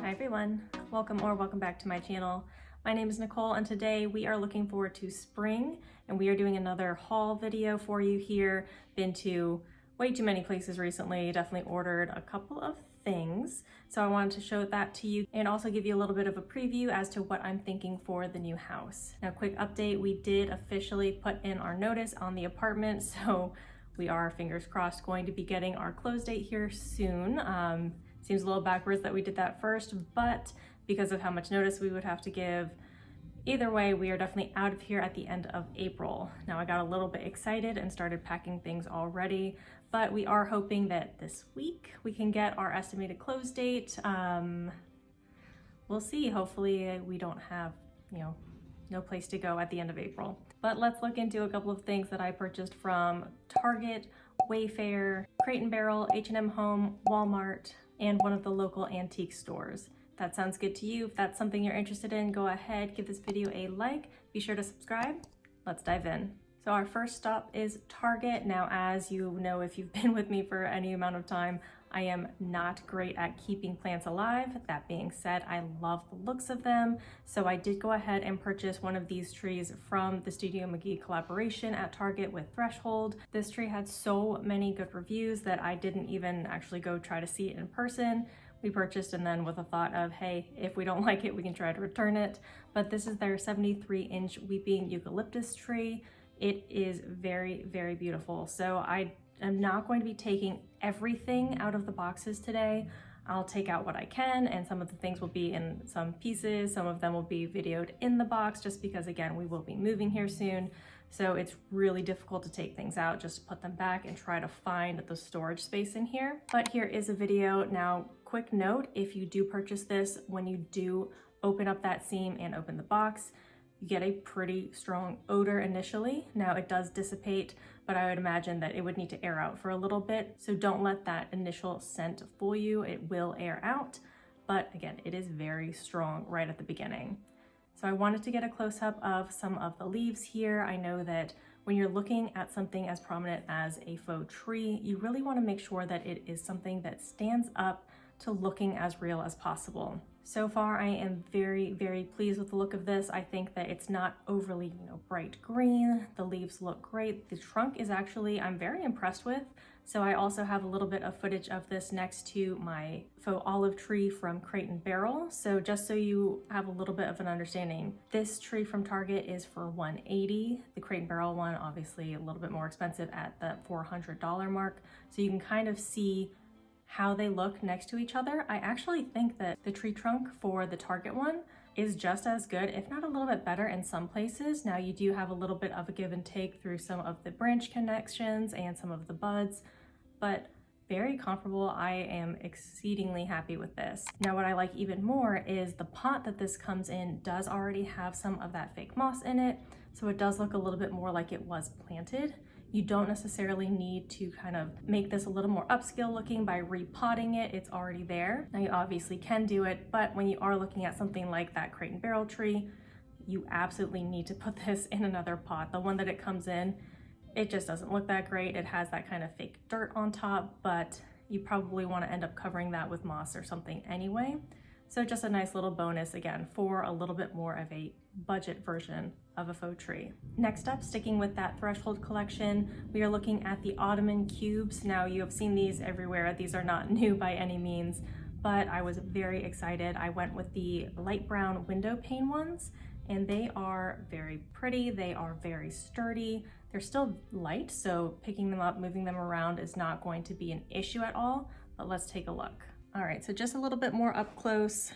Hi everyone, welcome back to my channel. My name is Nicole and today we are looking forward to spring and we are doing another haul video for you here. Been to way too many places recently, definitely ordered a couple of things. So I wanted to show that to you and also give you a little bit of a preview as to what I'm thinking for the new house. Now, quick update, we did officially put in our notice on the apartment, so we are, fingers crossed, going to be getting our close date here soon. Seems a little backwards that we did that first, but because of how much notice we would have to give, either way, we are definitely out of here at the end of April. Now, I got a little bit excited and started packing things already, but we are hoping that this week we can get our estimated close date. We'll see. Hopefully we don't have, no place to go at the end of April. But let's look into a couple of things that I purchased from Target, Wayfair, Crate&Barrel, H&M Home, Walmart, and one of the local antique stores. If that sounds good to you, if that's something you're interested in, go ahead, give this video a like, be sure to subscribe. Let's dive in. So our first stop is Target. Now, as you know, if you've been with me for any amount of time, I am not great at keeping plants alive. That being said, I love the looks of them. So I did go ahead and purchase one of these trees from the Studio McGee collaboration at Target with Threshold. This tree had so many good reviews that I didn't even actually go try to see it in person. We purchased and then with a thought of, hey, if we don't like it, we can try to return it. But this is their 73-inch weeping eucalyptus tree. It is very, very beautiful. So I'm not going to be taking everything out of the boxes today. I'll take out what I can, and some of the things will be in some pieces. Some of them will be videoed in the box just because, again, we will be moving here soon. So it's really difficult to take things out, just put them back and try to find the storage space in here. But here is a video. Now, quick note, if you do purchase this, when you do open up that seam and open the box, you get a pretty strong odor initially. Now it does dissipate, but I would imagine that it would need to air out for a little bit. So don't let that initial scent fool you. It will air out, but again, it is very strong right at the beginning. So I wanted to get a close-up of some of the leaves here. I know that when you're looking at something as prominent as a faux tree, you really want to make sure that it is something that stands up to looking as real as possible. So far, I am very, very pleased with the look of this. I think that it's not overly, bright green. The leaves look great. The trunk is actually, I'm very impressed with. So I also have a little bit of footage of this next to my faux olive tree from Crate&Barrel. So just so you have a little bit of an understanding, this tree from Target is for $180. The Crate&Barrel one, obviously a little bit more expensive at the $400 mark. So you can kind of see how they look next to each other. I actually think that the tree trunk for the Target one is just as good, if not a little bit better in some places. Now you do have a little bit of a give and take through some of the branch connections and some of the buds, but very comparable. I am exceedingly happy with this. Now what I like even more is the pot that this comes in does already have some of that fake moss in it, so it does look a little bit more like it was planted. You don't necessarily need to kind of make this a little more upscale looking by repotting it. It's already there. Now you obviously can do it, but when you are looking at something like that Crate&Barrel tree, you absolutely need to put this in another pot. The one that it comes in, it just doesn't look that great. It has that kind of fake dirt on top, but you probably want to end up covering that with moss or something anyway. So just a nice little bonus, again, for a little bit more of a budget version of a faux tree. Next up, sticking with that Threshold collection, we are looking at the Ottoman Cubes. Now, you have seen these everywhere. These are not new by any means, but I was very excited. I went with the light brown window pane ones, and they are very pretty. They are very sturdy. They're still light, so picking them up, moving them around is not going to be an issue at all, but let's take a look. All right, so just a little bit more up close.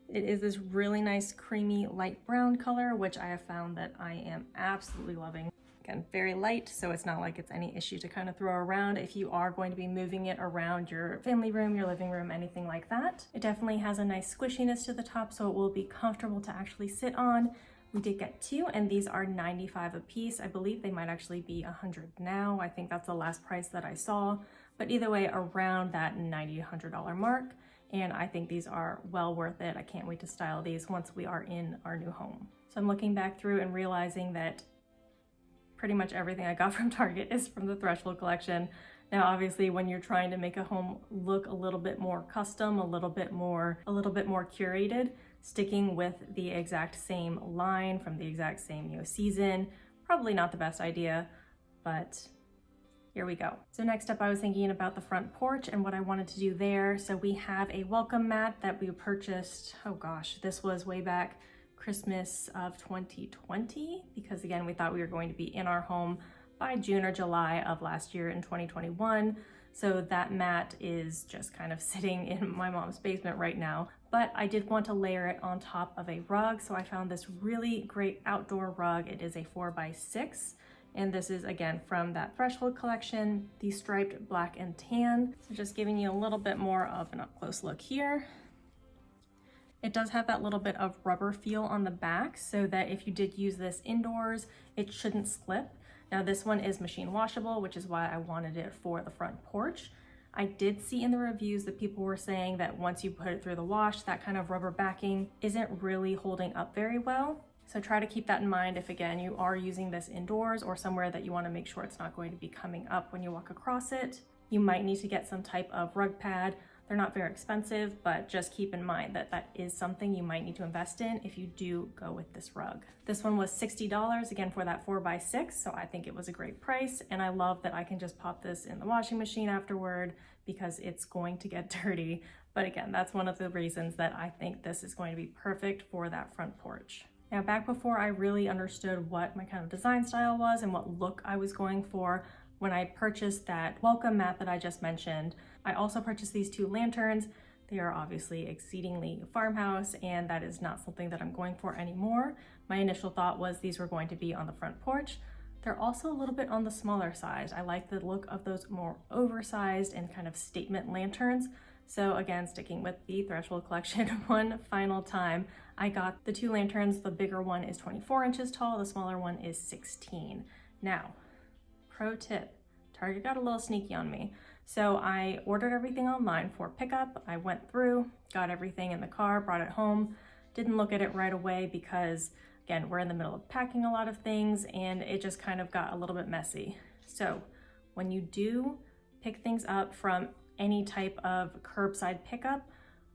It is this really nice creamy light brown color, which I have found that I am absolutely loving. Again, very light, so it's not like it's any issue to kind of throw around if you are going to be moving it around your family room, your living room, anything like that. It definitely has a nice squishiness to the top, so it will be comfortable to actually sit on. We did get two, and these are $95 a piece. I believe they might actually be $100 now. I think that's the last price that I saw, but either way, around that $90, $100 mark. And I think these are well worth it. I can't wait to style these once we are in our new home. So I'm looking back through and realizing that pretty much everything I got from Target is from the Threshold collection. Now, obviously, when you're trying to make a home look a little bit more custom, a little bit more curated, sticking with the exact same line from the exact same, season, probably not the best idea, but here we go. So next up, I was thinking about the front porch and what I wanted to do there. So we have a welcome mat that we purchased, oh gosh, this was way back Christmas of 2020, because again, we thought we were going to be in our home by June or July of last year in 2021. So that mat is just kind of sitting in my mom's basement right now, but I did want to layer it on top of a rug. So I found this really great outdoor rug. It is a 4x6. And this is again from that Threshold collection, the striped black and tan. So just giving you a little bit more of an up close look here. It does have that little bit of rubber feel on the back so that if you did use this indoors, it shouldn't slip. Now this one is machine washable, which is why I wanted it for the front porch. I did see in the reviews that people were saying that once you put it through the wash, that kind of rubber backing isn't really holding up very well. So try to keep that in mind if, again, you are using this indoors or somewhere that you want to make sure it's not going to be coming up when you walk across it. You might need to get some type of rug pad. They're not very expensive, but just keep in mind that that is something you might need to invest in if you do go with this rug. This one was $60, again, for that 4x6, so I think it was a great price, and I love that I can just pop this in the washing machine afterward because it's going to get dirty. But again, that's one of the reasons that I think this is going to be perfect for that front porch. Now, back before I really understood what my kind of design style was and what look I was going for, when I purchased that welcome mat that I just mentioned, I also purchased these two lanterns. They are obviously exceedingly farmhouse, and that is not something that I'm going for anymore. My initial thought was these were going to be on the front porch. They're also a little bit on the smaller side. I like the look of those more oversized and kind of statement lanterns. So again, sticking with the Threshold collection one final time, I got the two lanterns. The bigger one is 24 inches tall, the smaller one is 16. Now, pro tip, Target got a little sneaky on me. So I ordered everything online for pickup. I went through, got everything in the car, brought it home, didn't look at it right away because, again, we're in the middle of packing a lot of things and it just kind of got a little bit messy. So when you do pick things up from any type of curbside pickup,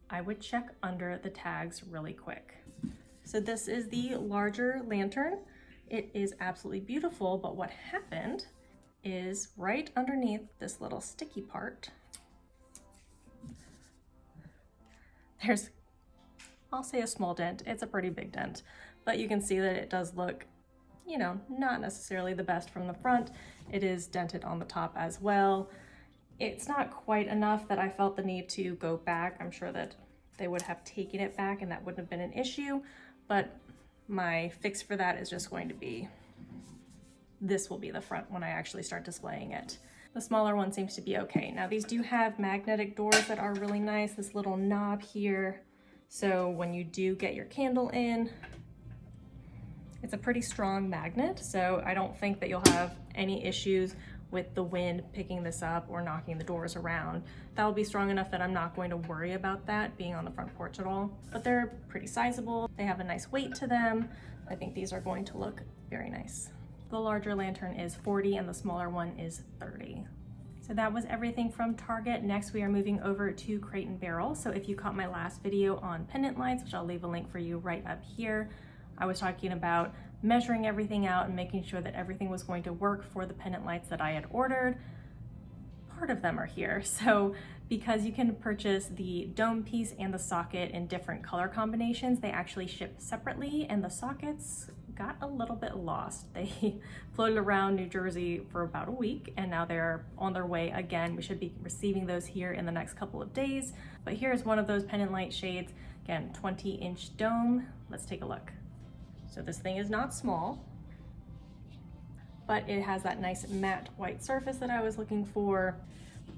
I would check under the tags really quick. So this is the larger lantern. It is absolutely beautiful, but what happened is right underneath this little sticky part, there's, I'll say a small dent. It's a pretty big dent, but you can see that it does look, not necessarily the best from the front. It is dented on the top as well. It's not quite enough that I felt the need to go back. I'm sure that they would have taken it back and that wouldn't have been an issue, but my fix for that is just going to be, this will be the front when I actually start displaying it. The smaller one seems to be okay. Now these do have magnetic doors that are really nice, this little knob here. So when you do get your candle in, it's a pretty strong magnet, so I don't think that you'll have any issues with the wind picking this up or knocking the doors around. That will be strong enough that I'm not going to worry about that being on the front porch at all. But they're pretty sizable. They have a nice weight to them. I think these are going to look very nice. The larger lantern is 40 and the smaller one is 30. So that was everything from Target. Next, we are moving over to Crate&Barrel. So if you caught my last video on pendant lights, which I'll leave a link for you right up here, I was talking about measuring everything out and making sure that everything was going to work for the pendant lights that I had ordered. Part of them are here. So because you can purchase the dome piece and the socket in different color combinations, they actually ship separately, and the sockets got a little bit lost. They floated around New Jersey for about a week and now they're on their way again. We should be receiving those here in the next couple of days. But here's one of those pendant light shades. Again, 20-inch dome. Let's take a look. So this thing is not small, but it has that nice matte white surface that I was looking for.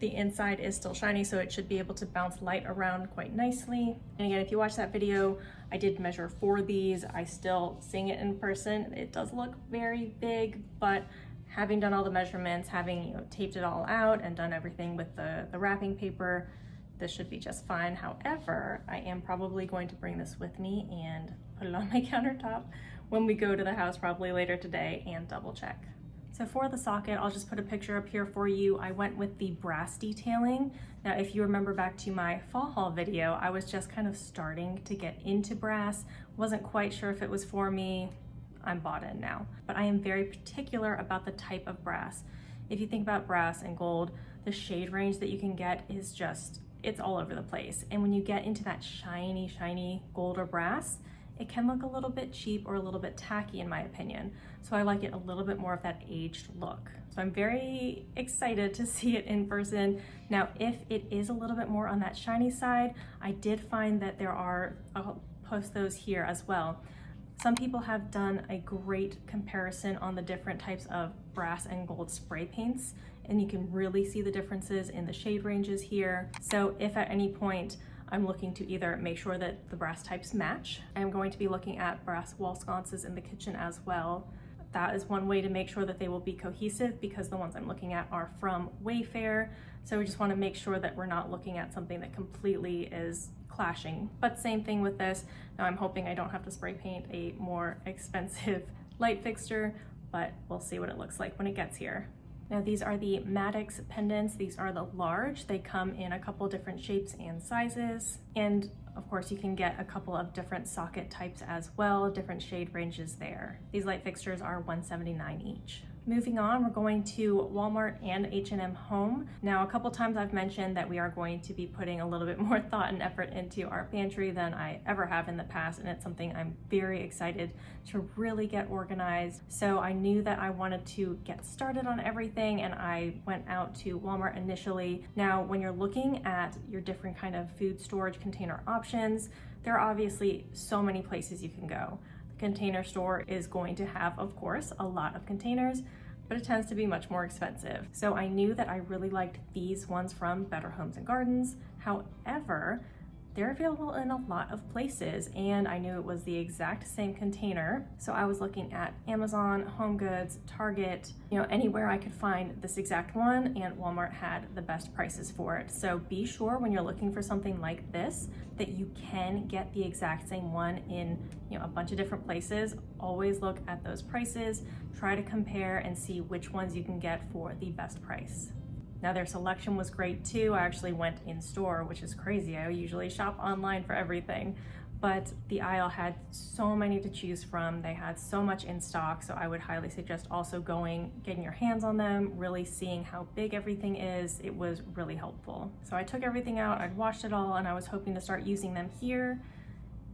The inside is still shiny, so it should be able to bounce light around quite nicely. And again, if you watch that video, I did measure for these. I still seeing it in person, it does look very big, but having done all the measurements, having taped it all out and done everything with the wrapping paper, this should be just fine. However, I am probably going to bring this with me and put it on my countertop when we go to the house probably later today and double check. So for the socket, I'll just put a picture up here for you. I went with the brass detailing. Now, if you remember back to my fall haul video, I was just kind of starting to get into brass. Wasn't quite sure if it was for me. I'm bought in now. But I am very particular about the type of brass. If you think about brass and gold, the shade range that you can get is just, it's all over the place. And when you get into that shiny gold or brass, it can look a little bit cheap or a little bit tacky in my opinion. So I like it a little bit more of that aged look. So I'm very excited to see it in person. Now, if it is a little bit more on that shiny side, I did find that there are, I'll post those here as well. Some people have done a great comparison on the different types of brass and gold spray paints, and you can really see the differences in the shade ranges here. So if at any point I'm looking to either make sure that the brass types match, I'm going to be looking at brass wall sconces in the kitchen as well. That is one way to make sure that they will be cohesive, because the ones I'm looking at are from Wayfair. So we just want to make sure that we're not looking at something that completely is clashing. But same thing with this. Now I'm hoping I don't have to spray paint a more expensive light fixture, but we'll see what it looks like when it gets here. Now these are the Maddox pendants. These are the large. They come in a couple different shapes and sizes. And of course you can get a couple of different socket types as well, different shade ranges there. These light fixtures are $179 each. Moving on, we're going to Walmart and H&M Home. Now, a couple times I've mentioned that we are going to be putting a little bit more thought and effort into our pantry than I ever have in the past, and it's something I'm very excited to really get organized. So I knew that I wanted to get started on everything, and I went out to Walmart initially. Now, when you're looking at your different kind of food storage container options, there are obviously so many places you can go. Container store is going to have, of course, a lot of containers, but it tends to be much more expensive. So I knew that I really liked these ones from Better Homes and Gardens. However, they're available in a lot of places, and I knew it was the exact same container. So I was looking at Amazon, Home Goods, Target, anywhere I could find this exact one, and Walmart had the best prices for it. So be sure when you're looking for something like this that you can get the exact same one in a bunch of different places. Always look at those prices, try to compare and see which ones you can get for the best price. Now their selection was great too. I actually went in store, which is crazy. I usually shop online for everything, but the aisle had so many to choose from. They had so much in stock, so I would highly suggest also getting your hands on them, really seeing how big everything is. It was really helpful. So I took everything out, I'd washed it all, and I was hoping to start using them here.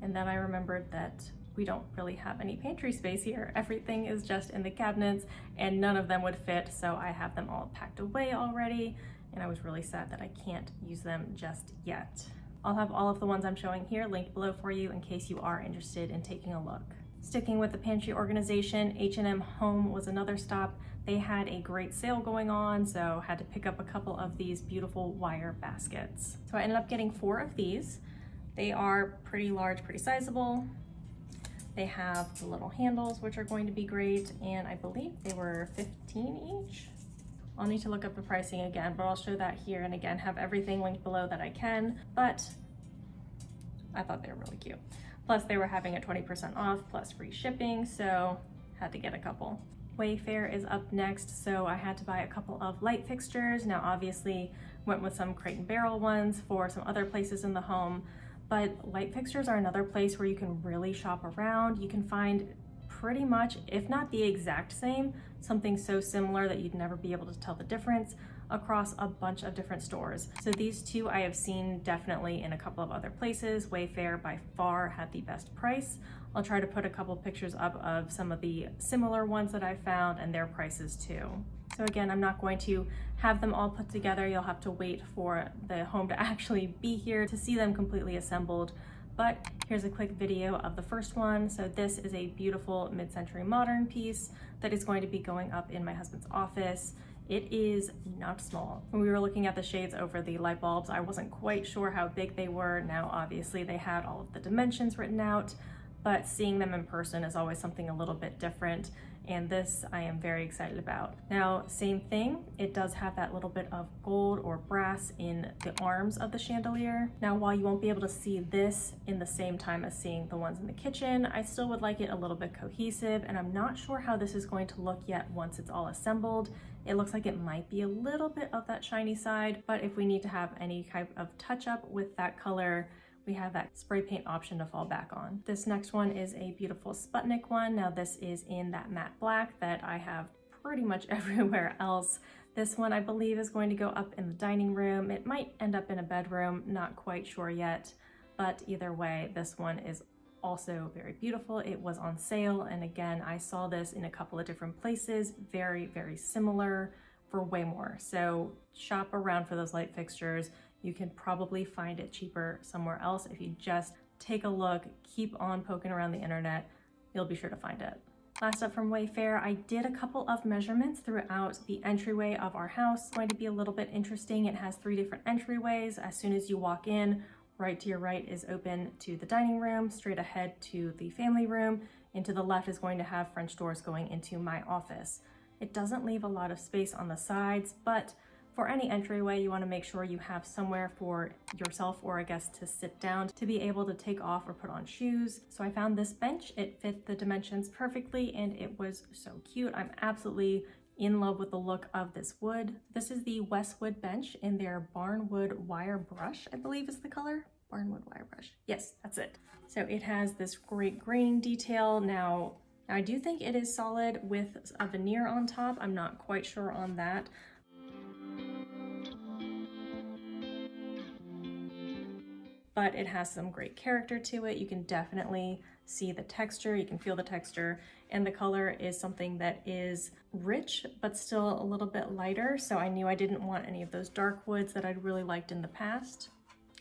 And then I remembered that we don't really have any pantry space here. Everything is just in the cabinets, and none of them would fit, so I have them all packed away already, and I was really sad that I can't use them just yet. I'll have all of the ones I'm showing here linked below for you in case you are interested in taking a look. Sticking with the pantry organization, H&M Home was another stop. They had a great sale going on, so had to pick up a couple of these beautiful wire baskets. So I ended up getting 4 of these. They are pretty large, pretty sizable. They have the little handles, which are going to be great, and I believe they were $15 each. I'll need to look up the pricing again, but I'll show that here, and again, have everything linked below that I can, but I thought they were really cute. Plus, they were having a 20% off, plus free shipping, so had to get a couple. Wayfair is up next, so I had to buy a couple of light fixtures. Now, obviously, went with some Crate&Barrel ones for some other places in the home, but light fixtures are another place where you can really shop around. You can find pretty much, if not the exact same, something so similar that you'd never be able to tell the difference across a bunch of different stores. So these two I have seen definitely in a couple of other places. Wayfair by far had the best price. I'll try to put a couple pictures up of some of the similar ones that I found and their prices too. So again, I'm not going to have them all put together. You'll have to wait for the home to actually be here to see them completely assembled. But here's a quick video of the first one. So this is a beautiful mid-century modern piece that is going to be going up in my husband's office. It is not small. When we were looking at the shades over the light bulbs, I wasn't quite sure how big they were. Now, obviously they had all of the dimensions written out, but seeing them in person is always something a little bit different. and this I am very excited about. Now, same thing, it does have that little bit of gold or brass in the arms of the chandelier. Now, while you won't be able to see this in the same time as seeing the ones in the kitchen, I still would like it a little bit cohesive, and I'm not sure how this is going to look yet once it's all assembled. It looks like it might be a little bit of that shiny side, but if we need to have any type of touch up with that color, we have that spray paint option to fall back on. This next one is a beautiful Sputnik one. Now this is in that matte black that I have pretty much everywhere else. This one I believe is going to go up in the dining room. It might end up in a bedroom, not quite sure yet, but either way, this one is also very beautiful. It was on sale, and again, I saw this in a couple of different places, very, very similar for way more. So shop around for those light fixtures. You can probably find it cheaper somewhere else. If you just take a look, keep on poking around the internet, you'll be sure to find it. Last up from Wayfair, I did a couple of measurements throughout the entryway of our house. It's going to be a little bit interesting. It has 3 different entryways. As soon as you walk in, right to your right is open to the dining room, straight ahead to the family room, and to the left is going to have French doors going into my office. It doesn't leave a lot of space on the sides, but for any entryway, you want to make sure you have somewhere for yourself or a guest to sit down to be able to take off or put on shoes. So I found this bench. It fit the dimensions perfectly and it was so cute. I'm absolutely in love with the look of this wood. This is the Westwood bench in their Barnwood wire brush, I believe is the color. Barnwood wire brush. Yes, that's it. So it has this great graining detail. Now I do think it is solid with a veneer on top. I'm not quite sure on that. But it has some great character to it. You can definitely see the texture, you can feel the texture, and the color is something that is rich, but still a little bit lighter. So I knew I didn't want any of those dark woods that I'd really liked in the past.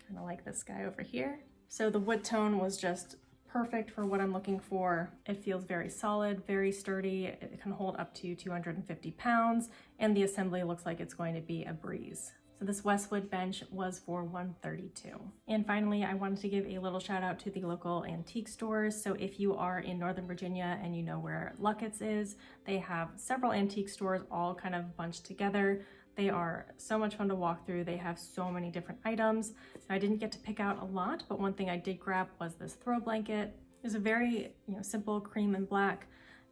Kind of like this guy over here. So the wood tone was just perfect for what I'm looking for. It feels very solid, very sturdy. It can hold up to 250 pounds, and the assembly looks like it's going to be a breeze. So this Westwood bench was for $132. And finally, I wanted to give a little shout out to the local antique stores. So if you are in Northern Virginia and you know where Luckett's is, they have several antique stores all kind of bunched together. They are so much fun to walk through. They have so many different items. I didn't get to pick out a lot, but one thing I did grab was this throw blanket. It's a very simple cream and black,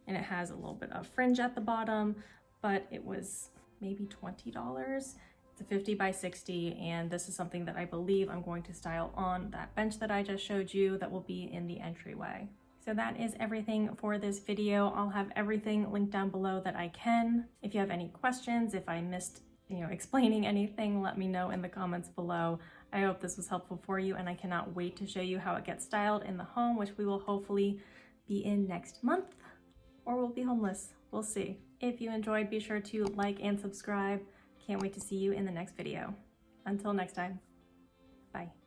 and it has a little bit of fringe at the bottom, but it was maybe $20. It's a 50 by 60, and this is something that I believe I'm going to style on that bench that I just showed you that will be in the entryway. So that is everything for this video. I'll have everything linked down below that I can. If you have any questions, if I missed explaining anything, let me know in the comments below. I hope this was helpful for you, and I cannot wait to show you how it gets styled in the home, which we will hopefully be in next month, or we'll be homeless. We'll see. If you enjoyed, be sure to like and subscribe. Can't wait to see you in the next video. Until next time, bye.